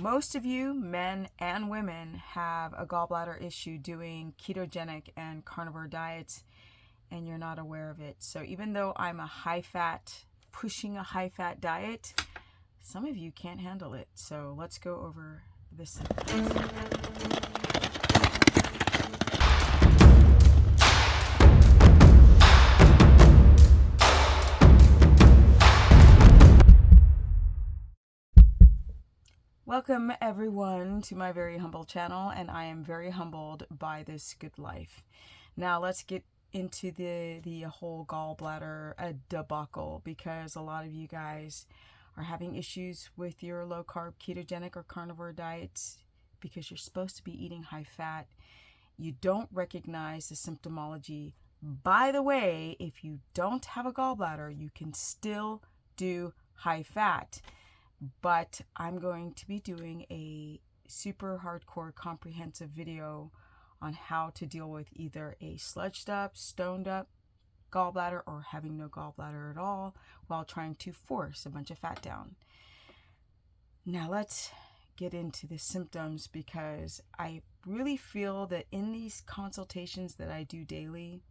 Most of you, men and women, have a gallbladder issue doing ketogenic and carnivore diets, and you're not aware of it. So even though I'm pushing a high-fat diet, some of you can't handle it. So let's go over the symptoms. Welcome everyone to my very humble channel, and I am very humbled by this good life. Now let's get into the whole gallbladder debacle, because a lot of you guys are having issues with your low carb ketogenic or carnivore diets because you're supposed to be eating high fat. You don't recognize the symptomology. By the way, if you don't have a gallbladder, you can still do high fat. But I'm going to be doing a super hardcore comprehensive video on how to deal with either a sludged up, stoned up gallbladder or having no gallbladder at all while trying to force a bunch of fat down. Now let's get into the symptoms, because I really feel that in these consultations that I do daily,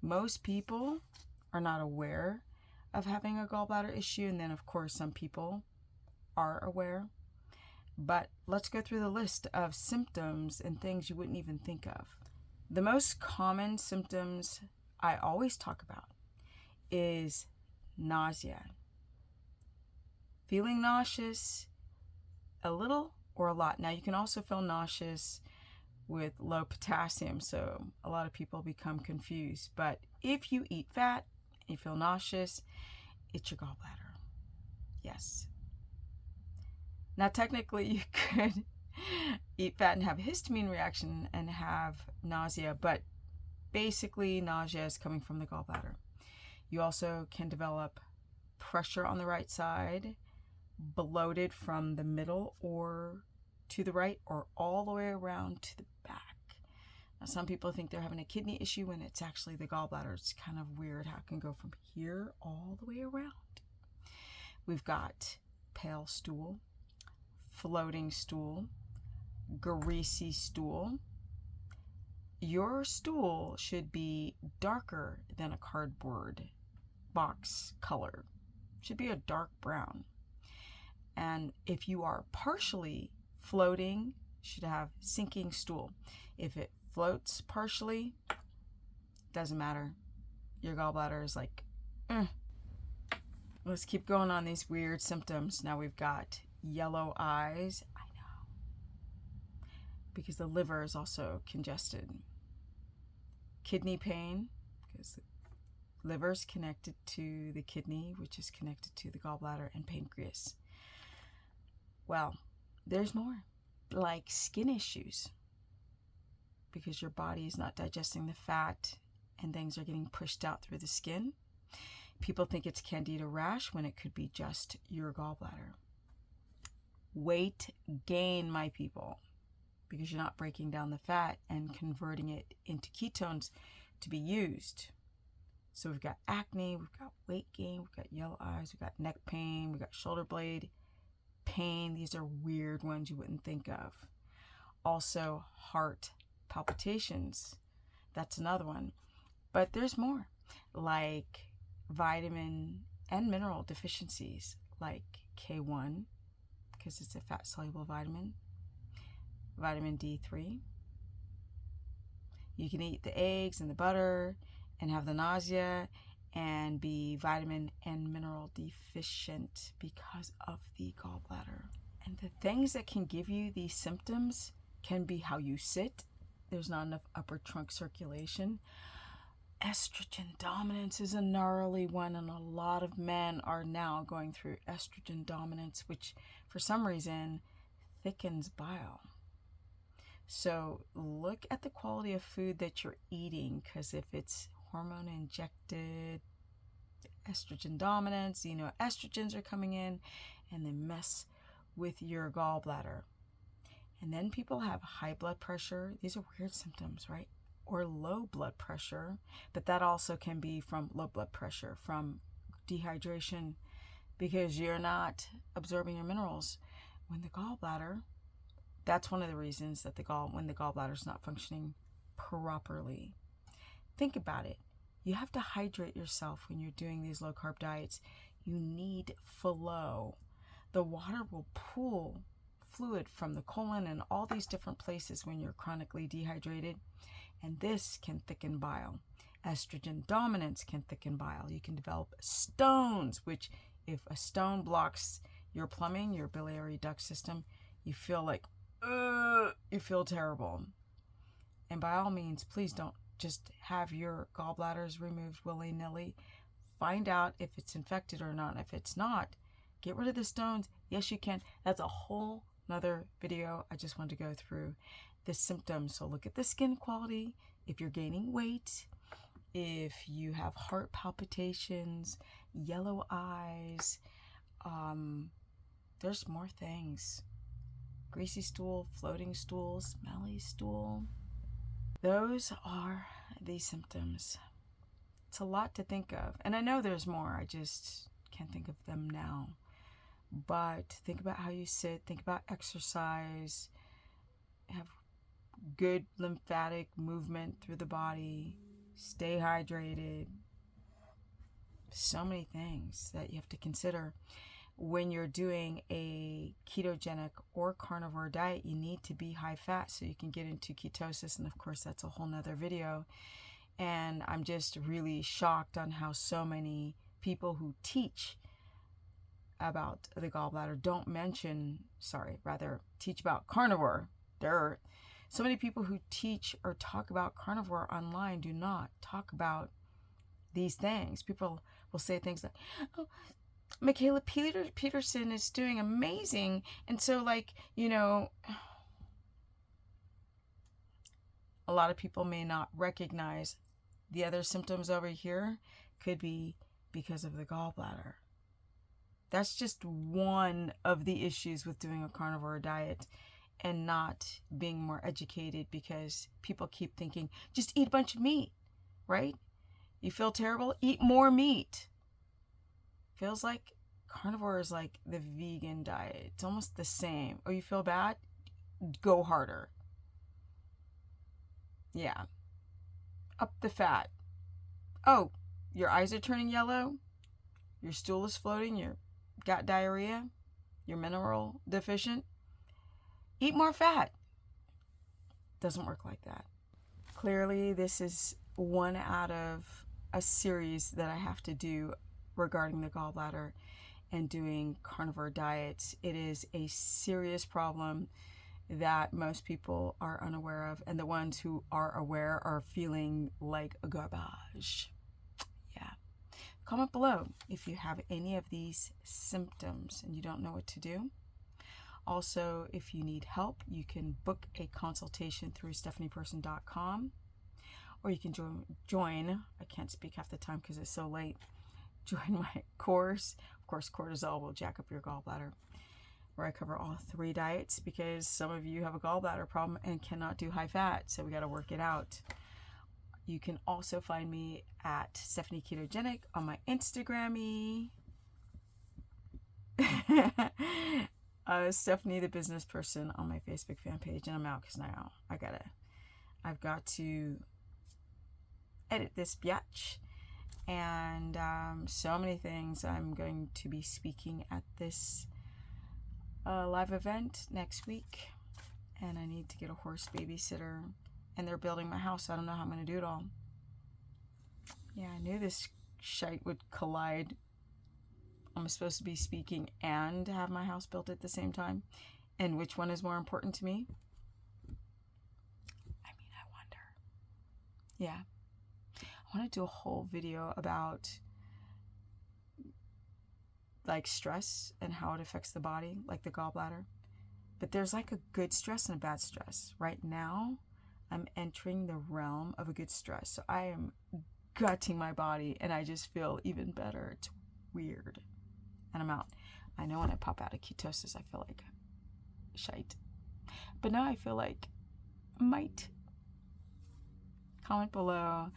most people are not aware of having a gallbladder issue, and then of course some people are aware. But let's go through the list of symptoms and things you wouldn't even think of. The most common symptoms I always talk about is nausea. Feeling nauseous, a little or a lot. Now you can also feel nauseous with low potassium, so a lot of people become confused. But if you eat fat, you feel nauseous, it's your gallbladder. Yes. Now technically you could eat fat and have a histamine reaction and have nausea, but basically nausea is coming from the gallbladder. You also can develop pressure on the right side, bloated from the middle or to the right, or all the way around to the back. Now, some people think they're having a kidney issue when it's actually the gallbladder. It's kind of weird how it can go from here all the way around. We've got pale stool, floating stool, greasy stool. Your stool should be darker than a cardboard box color. It should be a dark brown. And if you are partially floating, you should have sinking stool. If it floats partially, doesn't matter. Your gallbladder is like, Let's keep going on these weird symptoms. Now we've got yellow eyes. I know, because the liver is also congested. Kidney pain, because the liver is connected to the kidney, which is connected to the gallbladder and pancreas. Well, there's more, like skin issues, because your body is not digesting the fat and things are getting pushed out through the skin. People think it's candida rash when it could be just your gallbladder. Weight gain, my people, because you're not breaking down the fat and converting it into ketones to be used. So we've got acne, we've got weight gain, we've got yellow eyes, we've got neck pain, we've got shoulder blade pain. These are weird ones you wouldn't think of. Also, heart palpitations. That's another one. But there's more, like vitamin and mineral deficiencies, like K1, because it's a fat-soluble vitamin, vitamin D3. You can eat the eggs and the butter and have the nausea and be vitamin and mineral deficient because of the gallbladder. And the things that can give you these symptoms can be how you sit. There's not enough upper trunk circulation. Estrogen dominance is a gnarly one, and a lot of men are now going through estrogen dominance, which for some reason thickens bile. So look at the quality of food that you're eating, because if it's hormone injected, estrogen dominance, estrogens are coming in and they mess with your gallbladder. And then people have high blood pressure. These are weird symptoms, right? Or low blood pressure, but that also can be from low blood pressure, from dehydration, because you're not absorbing your minerals when the gallbladder, that's one of the reasons that when the gallbladder is not functioning properly. Think about it. You have to hydrate yourself when you're doing these low carb diets. You need flow. The water will pull fluid from the colon and all these different places when you're chronically dehydrated, and this can thicken bile. Estrogen dominance can thicken bile. You can develop stones, which if a stone blocks your plumbing, your biliary duct system, you feel like, you feel terrible. And by all means, please don't just have your gallbladders removed willy-nilly. Find out if it's infected or not. If it's not, get rid of the stones. Yes, you can. That's a whole nother video. I just wanted to go through the symptoms. So look at the skin quality. If you're gaining weight, if you have heart palpitations, yellow eyes, there's more things. Greasy stool, floating stool, smelly stool. Those are the symptoms. It's a lot to think of. And I know there's more. I just can't think of them now. But think about how you sit. Think about exercise. Have good lymphatic movement through the body. Stay hydrated. So many things that you have to consider. When you're doing a ketogenic or carnivore diet, you need to be high fat so you can get into ketosis. And of course, that's a whole nother video. And I'm just really shocked on how so many people who teach about the gallbladder teach about carnivore. There are so many people who teach or talk about carnivore online do not talk about these things. People will say things like, oh, Michaela Peterson is doing amazing. And so, a lot of people may not recognize the other symptoms over here could be because of the gallbladder. That's just one of the issues with doing a carnivore diet and not being more educated, because people keep thinking, just eat a bunch of meat, right? You feel terrible? Eat more meat. Feels like carnivore is like the vegan diet. It's almost the same. Oh, you feel bad? Go harder. Yeah. Up the fat. Oh, your eyes are turning yellow? Your stool is floating? You got diarrhea? You're mineral deficient? Eat more fat. Doesn't work like that. Clearly, this is one out of a series that I have to do regarding the gallbladder and doing carnivore diets. It is a serious problem that most people are unaware of, and the ones who are aware are feeling like a garbage. Yeah. Comment below if you have any of these symptoms and you don't know what to do. Also, if you need help, you can book a consultation through stephanieperson.com, or you can join, I can't speak half the time because it's so late, join my course. Of course, cortisol will jack up your gallbladder, where I cover all 3 diets, because some of you have a gallbladder problem and cannot do high fat, so we got to work it out. You can also find me at Stephanie Ketogenic on my Instagram-y. Stephanie the Business Person on my Facebook fan page, and I'm out because now I've got to edit this biatch, and so many things. I'm going to be speaking at this live event next week, and I need to get a horse babysitter, and they're building my house, so I don't know how I'm going to do it all. Yeah, I knew this shite would collide. I'm supposed to be speaking and have my house built at the same time, and which one is more important to me? I mean, I wonder. Yeah. I want to do a whole video about like stress and how it affects the body, like the gallbladder. But there's like a good stress and a bad stress. Right now, I'm entering the realm of a good stress. So I am gutting my body, and I just feel even better. It's weird. And I'm out. I know when I pop out of ketosis, I feel like shite. But now I feel like might. Comment below.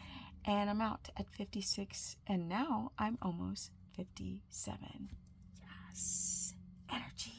And I'm out at 56, and now I'm almost 57. Yes. Energy.